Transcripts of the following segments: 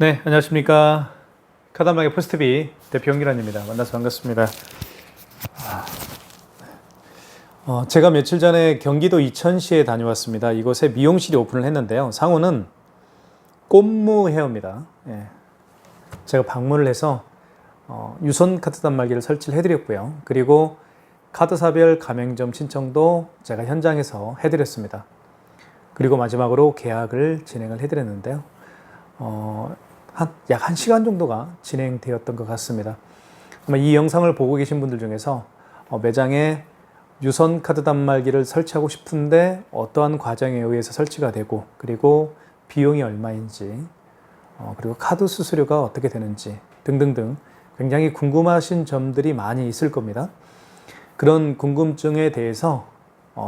네, 안녕하십니까. 카다막의 포스트비 대표 홍기란입니다. 만나서 반갑습니다. 제가 며칠 전에 경기도 이천시에 다녀왔습니다. 이곳에 미용실이 오픈을 했는데요. 상호는 꽃무 헤어입니다. 예. 제가 방문을 해서 유선 카드 단말기를 설치를 해드렸고요. 그리고 카드사별 가맹점 신청도 제가 현장에서 해드렸습니다. 그리고 마지막으로 계약을 진행을 해드렸는데요. 약 1시간 정도가 진행되었던 것 같습니다. 아마 이 영상을 보고 계신 분들 중에서 매장에 유선 카드 단말기를 설치하고 싶은데 어떠한 과정에 의해서 설치가 되고, 그리고 비용이 얼마인지, 그리고 카드 수수료가 어떻게 되는지 등등등 굉장히 궁금하신 점들이 많이 있을 겁니다. 그런 궁금증에 대해서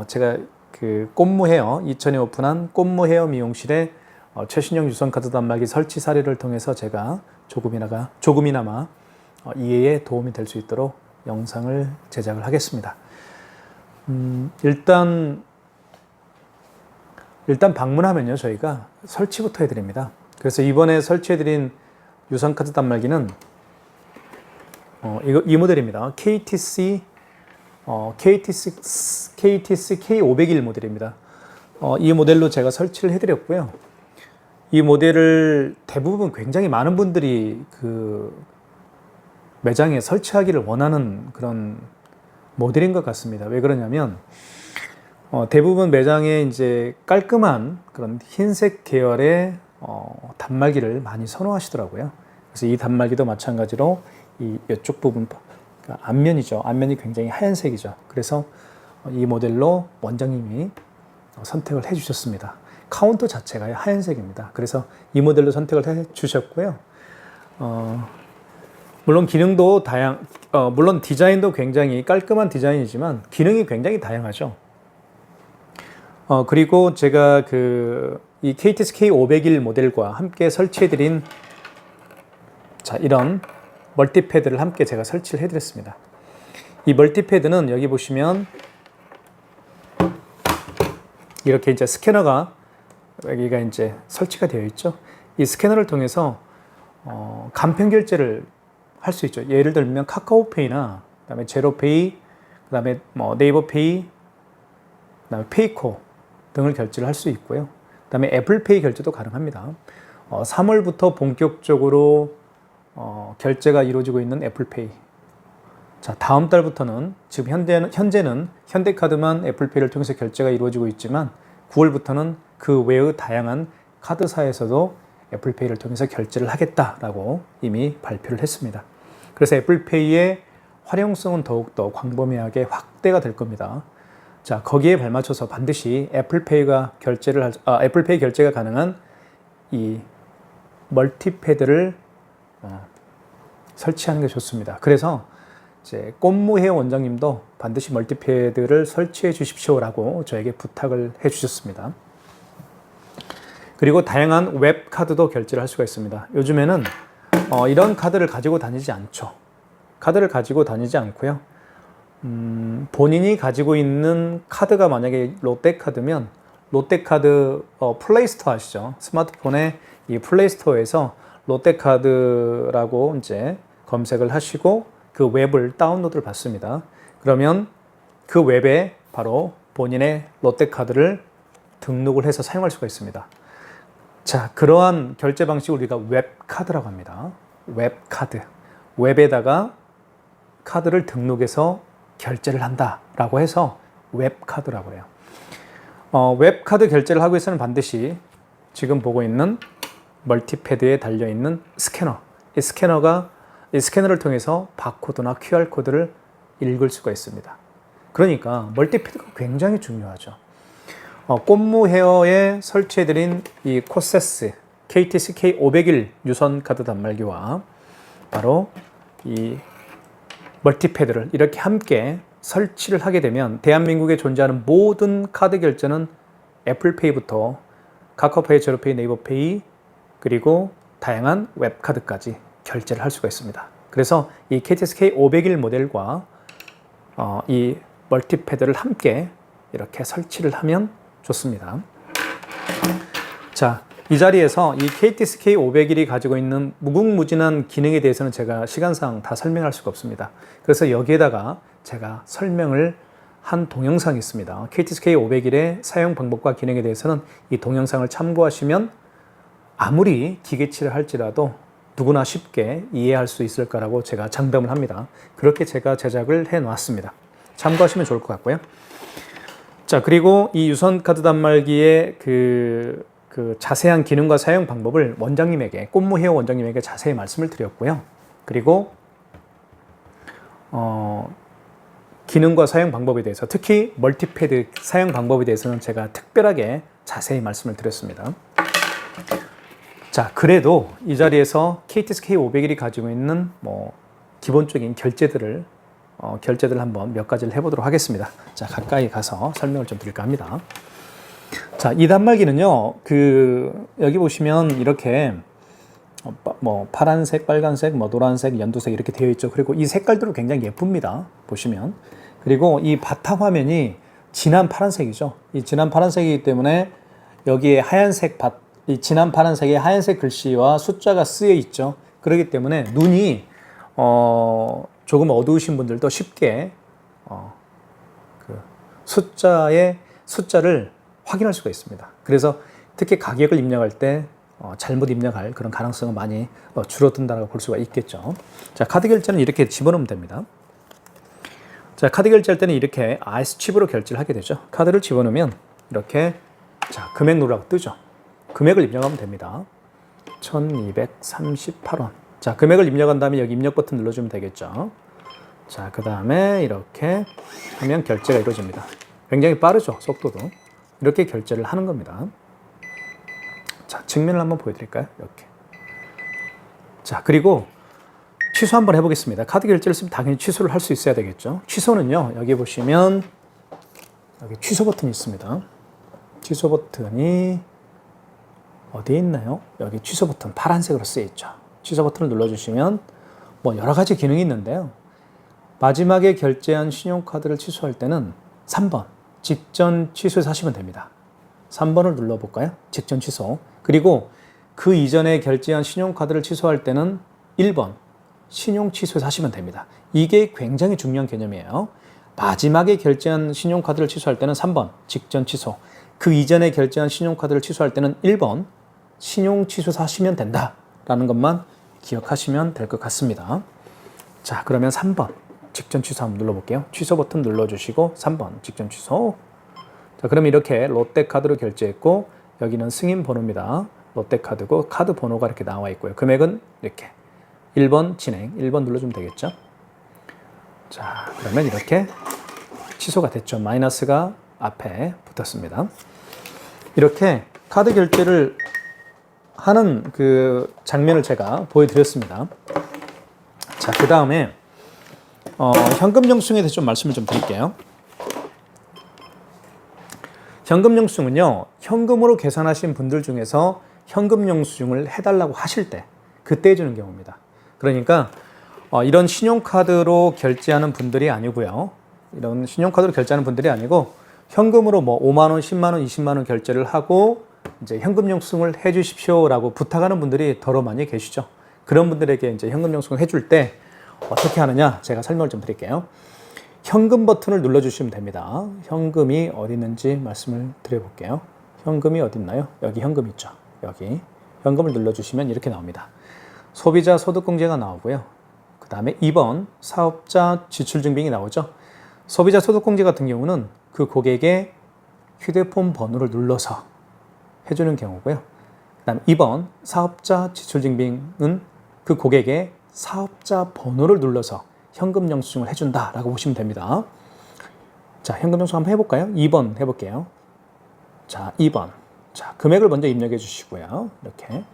제가 그 꽃무 헤어, 이천에 오픈한 꽃무 헤어 미용실에 최신형 유선 카드 단말기 설치 사례를 통해서 제가 조금이나마 이해에 도움이 될 수 있도록 영상을 제작을 하겠습니다. 일단 방문하면요, 저희가 설치부터 해드립니다. 그래서 이번에 설치해드린 유선 카드 단말기는 이 모델입니다. KTC K501 모델입니다. 이 모델로 제가 설치를 해드렸고요. 이 모델을 대부분 굉장히 많은 분들이 그 매장에 설치하기를 원하는 그런 모델인 것 같습니다. 왜 그러냐면 대부분 매장에 이제 깔끔한 그런 흰색 계열의 단말기를 많이 선호하시더라고요. 그래서 이 단말기도 마찬가지로 이쪽 부분, 그러니까 앞면이죠. 앞면이 굉장히 하얀색이죠. 그래서 이 모델로 원장님이 선택을 해주셨습니다. 카운터 자체가 하얀색입니다. 그래서 이 모델로 선택을 해주셨고요. 물론 기능도 물론 디자인도 굉장히 깔끔한 디자인이지만 기능이 굉장히 다양하죠. 그리고 제가 이 KTC K501 모델과 함께 설치해드린 이런 멀티패드를 함께 제가 설치를 해드렸습니다. 이 멀티패드는 여기 보시면 이렇게 이제 스캐너가 여기가 이제 설치가 되어 있죠. 이 스캐너를 통해서 간편 결제를 할 수 있죠. 예를 들면 카카오페이나 그다음에 제로페이, 그다음에 네이버페이, 그다음에 페이코 등을 결제를 할 수 있고요. 그다음에 애플페이 결제도 가능합니다. 3월부터 본격적으로 결제가 이루어지고 있는 애플페이. 자, 다음 달부터는 지금 현재는 현대카드만 애플페이를 통해서 결제가 이루어지고 있지만 9월부터는 그 외의 다양한 카드사에서도 애플페이를 통해서 결제를 하겠다라고 이미 발표를 했습니다. 그래서 애플페이의 활용성은 더욱더 광범위하게 확대가 될 겁니다. 자, 거기에 발맞춰서 반드시 애플페이 결제가 가능한 이 멀티패드를 설치하는 게 좋습니다. 그래서 이제 꽃무 헤어 원장님도 반드시 멀티패드를 설치해 주십시오라고 저에게 부탁을 해 주셨습니다. 그리고 다양한 웹 카드도 결제를 할 수가 있습니다. 요즘에는 이런 카드를 가지고 다니지 않죠. 카드를 가지고 다니지 않고요. 본인이 가지고 있는 카드가 만약에 롯데카드면 롯데카드 플레이스토어 아시죠? 스마트폰에 이 플레이스토어에서 롯데카드라고 이제 검색을 하시고 그 웹을 다운로드를 받습니다. 그러면 그 웹에 바로 본인의 롯데카드를 등록을 해서 사용할 수가 있습니다. 자, 그러한 결제 방식을 우리가 웹카드라고 합니다. 웹카드. 웹에다가 카드를 등록해서 결제를 한다라고 해서 웹카드라고 해요. 웹카드 결제를 하기 위해서는 반드시 지금 보고 있는 멀티패드에 달려있는 스캐너. 이 스캐너를 통해서 바코드나 QR코드를 읽을 수가 있습니다. 그러니까 멀티패드가 굉장히 중요하죠. 꽃무 헤어에 설치해드린 이 코세스 KTC K501 유선 카드 단말기와 바로 이 멀티패드를 이렇게 함께 설치를 하게 되면 대한민국에 존재하는 모든 카드 결제는 애플페이부터 카카오페이, 제로페이, 네이버페이 그리고 다양한 웹카드까지 결제를 할 수가 있습니다. 그래서 이 KTC K501 모델과 이 멀티패드를 함께 이렇게 설치를 하면 좋습니다. 자, 이 자리에서 이 KTSK 501이 가지고 있는 무궁무진한 기능에 대해서는 제가 시간상 다 설명할 수가 없습니다. 그래서 여기에다가 제가 설명을 한 동영상이 있습니다. KTSK 501의 사용 방법과 기능에 대해서는 이 동영상을 참고하시면 아무리 기계치를 할지라도 누구나 쉽게 이해할 수 있을 거라고 제가 장담을 합니다. 그렇게 제가 제작을 해 놨습니다. 참고하시면 좋을 것 같고요. 자, 그리고 이 유선 카드 단말기의 그 자세한 기능과 사용 방법을 원장님에게, 꽃무 헤어 원장님에게 자세히 말씀을 드렸고요. 그리고 기능과 사용 방법에 대해서, 특히 멀티패드 사용 방법에 대해서는 제가 특별하게 자세히 말씀을 드렸습니다. 자, 그래도 이 자리에서 KTSK 501이 가지고 있는 기본적인 결제들을 한번 몇 가지를 해보도록 하겠습니다. 자, 가까이 가서 설명을 좀 드릴까 합니다. 자, 이 단말기는요, 여기 보시면 이렇게 파란색, 빨간색, 노란색, 연두색 이렇게 되어 있죠. 그리고 이 색깔들도 굉장히 예쁩니다. 보시면. 그리고 이 바탕 화면이 진한 파란색이죠. 이 진한 파란색이기 때문에 여기에 이 진한 파란색에 하얀색 글씨와 숫자가 쓰여 있죠. 그렇기 때문에 눈이 조금 어두우신 분들도 쉽게 숫자를 확인할 수가 있습니다. 그래서 특히 가격을 입력할 때 잘못 입력할 그런 가능성은 많이 줄어든다고 볼 수가 있겠죠. 자, 카드 결제는 이렇게 집어넣으면 됩니다. 자, 카드 결제할 때는 이렇게 IC 칩으로 결제를 하게 되죠. 카드를 집어넣으면 이렇게 금액 누르라고 뜨죠. 금액을 입력하면 됩니다. 1238원. 자, 금액을 입력한 다음에 여기 입력 버튼 눌러주면 되겠죠. 자, 그 다음에 이렇게 하면 결제가 이루어집니다. 굉장히 빠르죠, 속도도. 이렇게 결제를 하는 겁니다. 자, 측면을 한번 보여드릴까요? 이렇게. 자, 그리고 취소 한번 해보겠습니다. 카드 결제를 쓰면 당연히 취소를 할 수 있어야 되겠죠. 취소는요, 여기 보시면 여기 취소 버튼이 있습니다. 취소 버튼이 어디에 있나요? 여기 취소 버튼 파란색으로 쓰여 있죠. 취소 버튼을 눌러주시면 여러 가지 기능이 있는데요. 마지막에 결제한 신용카드를 취소할 때는 3번 직전 취소해서 하시면 됩니다. 3번을 눌러볼까요? 직전 취소. 그리고 그 이전에 결제한 신용카드를 취소할 때는 1번 신용 취소해서 하시면 됩니다. 이게 굉장히 중요한 개념이에요. 마지막에 결제한 신용카드를 취소할 때는 3번 직전 취소. 그 이전에 결제한 신용카드를 취소할 때는 1번 신용 취소해서 하시면 된다라는 것만 기억하시면 될 것 같습니다. 자, 그러면 3번 직전 취소 한번 눌러볼게요. 취소 버튼 눌러주시고 3번 직전 취소. 자, 그럼 이렇게 롯데카드로 결제했고 여기는 승인 번호입니다. 롯데카드고 카드 번호가 이렇게 나와 있고요. 금액은 이렇게 1번 진행, 1번 눌러주면 되겠죠. 자, 그러면 이렇게 취소가 됐죠. 마이너스가 앞에 붙었습니다. 이렇게 카드 결제를 하는 그 장면을 제가 보여드렸습니다. 자, 그 다음에 현금 영수증에 대해서 좀 말씀을 좀 드릴게요. 현금 영수증은요, 현금으로 계산하신 분들 중에서 현금 영수증을 해달라고 하실 때 그때 해주는 경우입니다. 그러니까 이런 신용카드로 결제하는 분들이 아니고요. 이런 신용카드로 결제하는 분들이 아니고 현금으로 5만 원, 10만 원, 20만 원 결제를 하고 이제 현금 영수증을 해주십시오라고 부탁하는 분들이 더러 많이 계시죠. 그런 분들에게 이제 현금 영수증을 해줄 때 어떻게 하느냐 제가 설명을 좀 드릴게요. 현금 버튼을 눌러주시면 됩니다. 현금이 어디 있는지 말씀을 드려볼게요. 현금이 어디 있나요? 여기 현금 있죠. 여기 현금을 눌러주시면 이렇게 나옵니다. 소비자 소득공제가 나오고요. 그 다음에 2번 사업자 지출증빙이 나오죠. 소비자 소득공제 같은 경우는 그 고객의 휴대폰 번호를 눌러서 해주는 경우고요. 그 다음 2번 사업자 지출증빙은 그 고객의 사업자 번호를 눌러서 현금 영수증을 해준다라고 보시면 됩니다. 자, 현금 영수증 한번 해볼까요? 2번 해볼게요. 자, 2번. 자, 금액을 먼저 입력해 주시고요. 이렇게.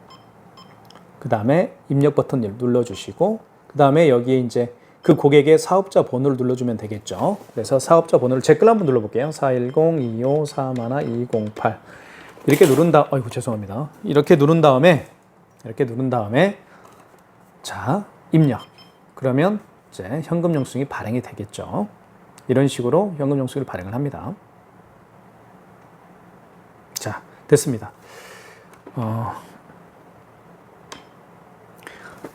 그 다음에 입력 버튼 눌러주시고, 그 다음에 여기에 이제 그 고객의 사업자 번호를 눌러주면 되겠죠. 그래서 사업자 번호를 제 걸로 한번 눌러볼게요. 410-2531-208. 이렇게 누른 아이고, 죄송합니다. 이렇게 누른 다음에, 자, 입력. 그러면 이제 현금 영수증이 발행이 되겠죠. 이런 식으로 현금 영수증을 발행을 합니다. 자, 됐습니다.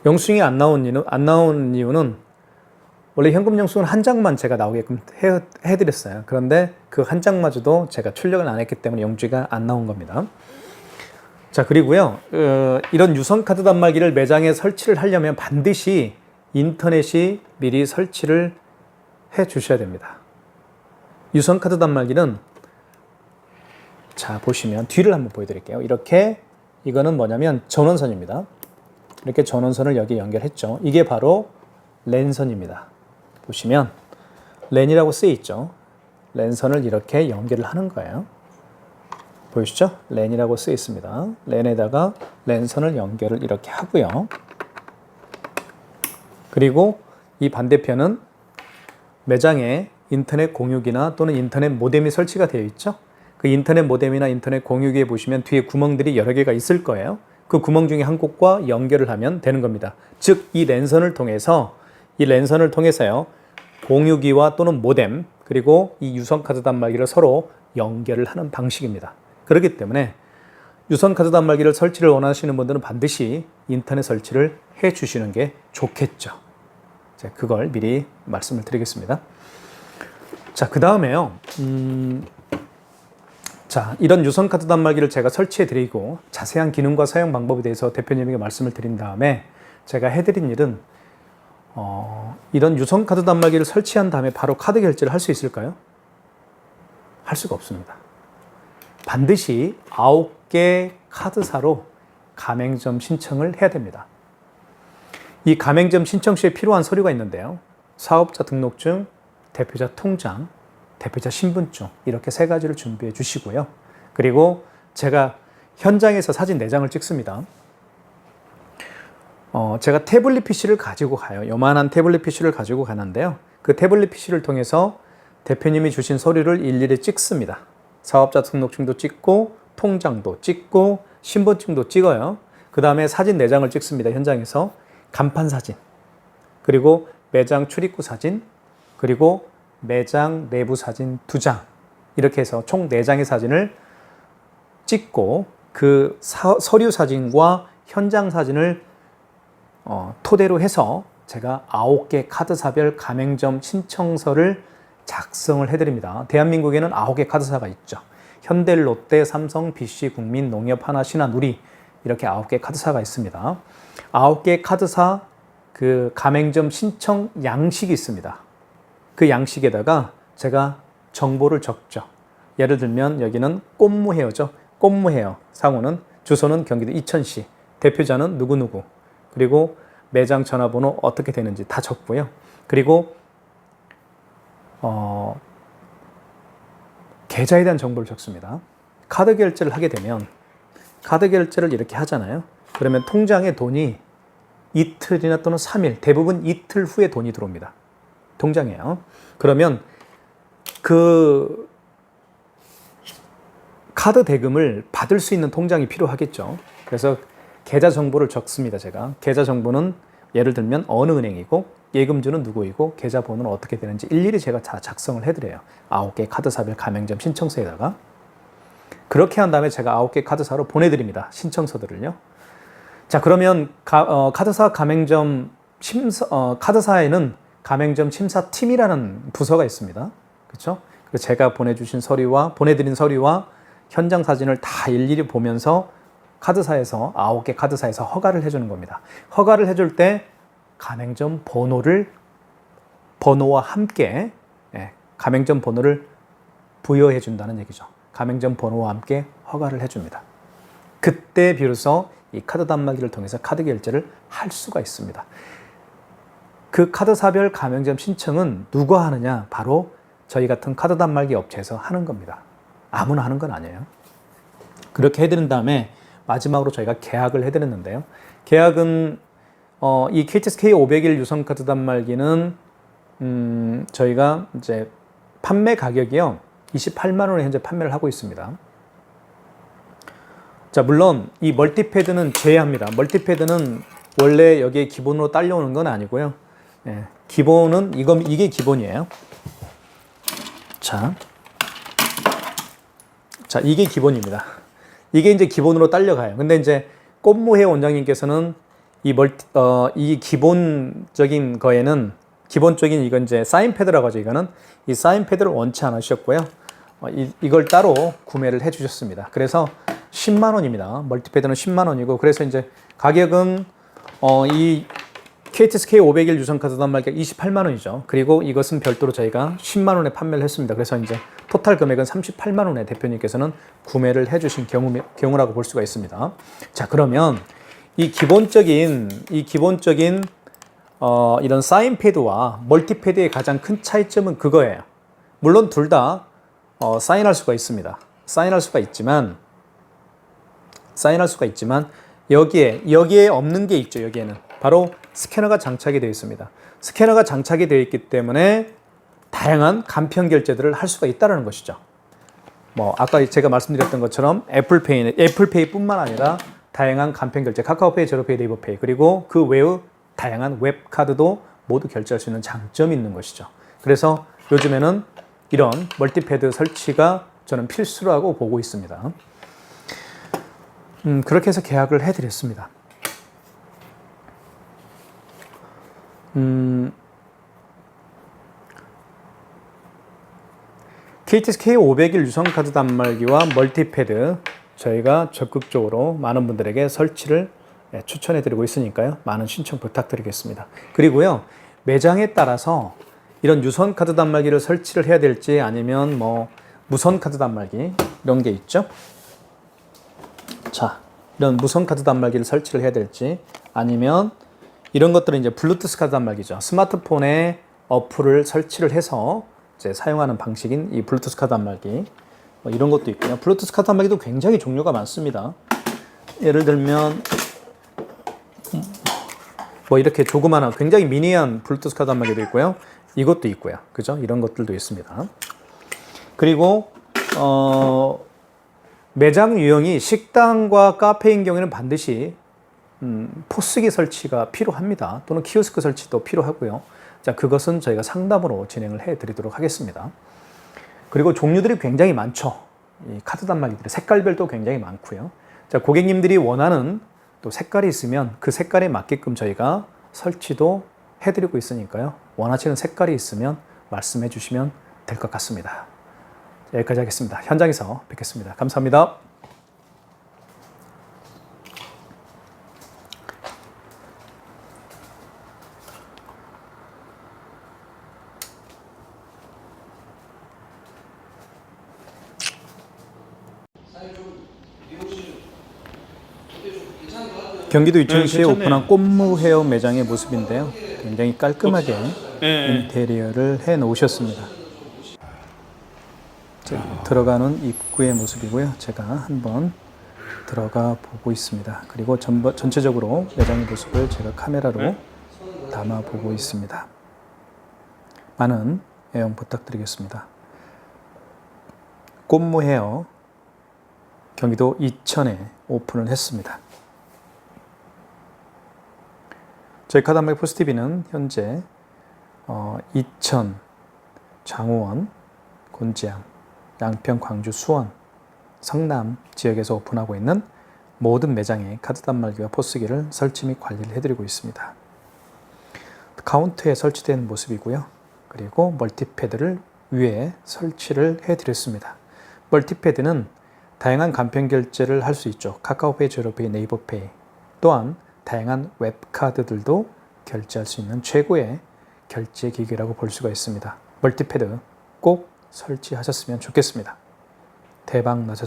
영수증이 안 나온 이유는 원래 현금 영수증은 한 장만 제가 나오게끔 해드렸어요. 그런데 그 한 장마저도 제가 출력을 안 했기 때문에 영주가 안 나온 겁니다. 자, 그리고요, 이런 유선카드 단말기를 매장에 설치를 하려면 반드시 인터넷이 미리 설치를 해 주셔야 됩니다. 유선카드 단말기는, 자, 보시면 뒤를 한번 보여드릴게요. 이렇게, 이거는 뭐냐면 전원선입니다. 이렇게 전원선을 여기 연결했죠. 이게 바로 랜선입니다. 보시면 랜이라고 쓰여 있죠. 랜선을 이렇게 연결을 하는 거예요. 보이시죠? 랜이라고 쓰여 있습니다. 랜에다가 랜선을 연결을 이렇게 하고요. 그리고 이 반대편은 매장에 인터넷 공유기나 또는 인터넷 모뎀이 설치가 되어 있죠. 그 인터넷 모뎀이나 인터넷 공유기에 보시면 뒤에 구멍들이 여러 개가 있을 거예요. 그 구멍 중에 한 곳과 연결을 하면 되는 겁니다. 즉, 이 랜선을 통해서요, 공유기와 또는 모뎀, 그리고 이 유선카드 단말기를 서로 연결을 하는 방식입니다. 그렇기 때문에 유선카드 단말기를 설치를 원하시는 분들은 반드시 인터넷 설치를 해 주시는 게 좋겠죠. 자, 그걸 미리 말씀을 드리겠습니다. 자, 그 다음에요. 자, 이런 유선카드 단말기를 제가 설치해 드리고 자세한 기능과 사용 방법에 대해서 대표님에게 말씀을 드린 다음에 제가 해드린 일은 이런 유선카드 단말기를 설치한 다음에 바로 카드 결제를 할 수 있을까요? 할 수가 없습니다. 반드시 9개 카드사로 가맹점 신청을 해야 됩니다. 이 가맹점 신청 시에 필요한 서류가 있는데요. 사업자 등록증, 대표자 통장, 대표자 신분증, 이렇게 3가지를 준비해 주시고요. 그리고 제가 현장에서 사진 4장을 찍습니다. 제가 태블릿 PC를 가지고 가요. 요만한 태블릿 PC를 가지고 가는데요. 그 태블릿 PC를 통해서 대표님이 주신 서류를 일일이 찍습니다. 사업자 등록증도 찍고, 통장도 찍고, 신분증도 찍어요. 그 다음에 사진 4장을 찍습니다. 현장에서. 간판 사진, 그리고 매장 출입구 사진, 그리고 매장 내부 사진 2장, 이렇게 해서 총 4장의 사진을 찍고 그 서류 사진과 현장 사진을 토대로 해서 제가 9개 카드사별 가맹점 신청서를 작성을 해드립니다. 대한민국에는 9개 카드사가 있죠. 현대, 롯데, 삼성, BC, 국민, 농협, 하나, 신한, 우리, 이렇게 9개 카드사가 있습니다. 9개 카드사 그 가맹점 신청 양식이 있습니다. 그 양식에다가 제가 정보를 적죠. 예를 들면 여기는 꽃무헤어죠. 꽃무헤어 상호는, 주소는 경기도 이천시, 대표자는 누구누구, 그리고 매장 전화번호 어떻게 되는지 다 적고요. 그리고 계좌에 대한 정보를 적습니다. 카드 결제를 하게 되면, 카드 결제를 이렇게 하잖아요. 그러면 통장에 돈이 이틀이나 또는 3일, 대부분 이틀 후에 돈이 들어옵니다. 통장에요. 그러면 그 카드 대금을 받을 수 있는 통장이 필요하겠죠. 그래서 계좌 정보를 적습니다. 제가 계좌 정보는 예를 들면 어느 은행이고, 예금주는 누구이고, 계좌 번호는 어떻게 되는지 일일이 제가 다 작성을 해드려요. 9개 카드사별 가맹점 신청서에다가. 그렇게 한 다음에 제가 9개 카드사로 보내드립니다. 신청서들을요. 자, 그러면 카드사 가맹점 카드사에는 가맹점 심사팀이라는 부서가 있습니다. 그렇죠? 그래서 제가 보내드린 서류와 현장 사진을 다 일일이 보면서 카드사에서 9개 카드사에서 허가를 해주는 겁니다. 허가를 해줄 때 가맹점 번호와 함께 가맹점 번호를 부여해 준다는 얘기죠. 가맹점 번호와 함께 허가를 해줍니다. 그때 비로소 이 카드 단말기를 통해서 카드 결제를 할 수가 있습니다. 그 카드사별 가맹점 신청은 누가 하느냐? 바로 저희 같은 카드 단말기 업체에서 하는 겁니다. 아무나 하는 건 아니에요. 그렇게 해드린 다음에 마지막으로 저희가 계약을 해드렸는데요. 계약은 이 KTS K501 유선카드 단말기는 저희가 이제 판매 가격이요 28만 원에 현재 판매를 하고 있습니다. 자, 물론 이 멀티패드는 제외합니다. 멀티패드는 원래 여기에 기본으로 딸려오는 건 아니고요. 기본은 이게 기본이에요. 자, 이게 기본입니다. 이게 이제 기본으로 딸려가요. 근데 이제 꽃무회 원장님께서는 이 기본적인 거에는 기본적인 이건 이제 사인패드라고 하죠. 이거는 이 사인패드를 원치 않으셨고요. 이걸 따로 구매를 해 주셨습니다. 그래서 10만 원입니다. 멀티패드는 10만 원이고, 그래서 이제 가격은 이 KTSK 501 유선카드 단말기가 28만 원이죠. 그리고 이것은 별도로 저희가 10만 원에 판매를 했습니다. 그래서 이제 토탈 금액은 38만 원에 대표님께서는 구매를 해 주신 경우라고 볼 수가 있습니다. 자, 그러면 이 기본적인 이런 사인패드와 멀티패드의 가장 큰 차이점은 그거예요. 물론 둘 다 사인할 수가 있습니다. 사인할 수가 있지만 여기에 없는 게 있죠. 여기에는 바로 스캐너가 장착이 되어 있습니다. 스캐너가 장착이 되어 있기 때문에 다양한 간편 결제들을 할 수가 있다는 것이죠. 아까 제가 말씀드렸던 것처럼 애플페이뿐만 아니라 다양한 간편 결제, 카카오페이, 제로페이, 네이버페이, 그리고 그 외의 다양한 웹카드도 모두 결제할 수 있는 장점이 있는 것이죠. 그래서 요즘에는 이런 멀티패드 설치가 저는 필수라고 보고 있습니다. 그렇게 해서 계약을 해드렸습니다. KTSK 501 유선카드 단말기와 멀티패드 저희가 적극적으로 많은 분들에게 설치를 추천해드리고 있으니까요. 많은 신청 부탁드리겠습니다. 그리고요, 매장에 따라서 이런 유선카드 단말기를 설치를 해야 될지 아니면 무선카드 단말기 이런 게 있죠. 자, 이런 무선카드 단말기를 설치를 해야 될지 아니면 이런 것들은 이제 블루투스 카드 단말기죠. 스마트폰에 어플을 설치를 해서 이제 사용하는 방식인 이 블루투스 카드 단말기 이런 것도 있고요. 블루투스 카드 단말기도 굉장히 종류가 많습니다. 예를 들면 이렇게 조그마한 굉장히 미니한 블루투스 카드 단말기도 있고요. 이것도 있고요. 그죠? 이런 것들도 있습니다. 그리고 매장 유형이 식당과 카페인 경우에는 반드시 포스기 설치가 필요합니다. 또는 키오스크 설치도 필요하고요. 자, 그것은 저희가 상담으로 진행을 해드리도록 하겠습니다. 그리고 종류들이 굉장히 많죠. 이 카드 단말기들이 색깔별도 굉장히 많고요. 자, 고객님들이 원하는 또 색깔이 있으면 그 색깔에 맞게끔 저희가 설치도 해드리고 있으니까요. 원하시는 색깔이 있으면 말씀해 주시면 될 것 같습니다. 여기까지 하겠습니다. 현장에서 뵙겠습니다. 감사합니다. 경기도 이천시에 오픈한 꽃무 헤어 매장의 모습인데요. 굉장히 깔끔하게 인테리어를 해 놓으셨습니다. 들어가는 입구의 모습이고요. 제가 한번 들어가 보고 있습니다. 그리고 전체적으로 매장의 모습을 제가 카메라로 담아 보고 있습니다. 많은 애용 부탁드리겠습니다. 꽃무 헤어 경기도 이천에 오픈을 했습니다. 저희 카드 단말기 포스TV는 현재 이천, 장호원, 곤지암, 양평, 광주, 수원, 성남 지역에서 오픈하고 있는 모든 매장에 카드 단말기와 포스기를 설치 및 관리를 해드리고 있습니다. 카운터에 설치된 모습이고요. 그리고 멀티패드를 위에 설치를 해드렸습니다. 멀티패드는 다양한 간편 결제를 할 수 있죠. 카카오페이, 제로페이, 네이버페이, 또한 다양한 웹카드들도 결제할 수 있는 최고의 결제 기기라고 볼 수가 있습니다. 멀티패드 꼭 설치하셨으면 좋겠습니다. 대박 나셨습니다.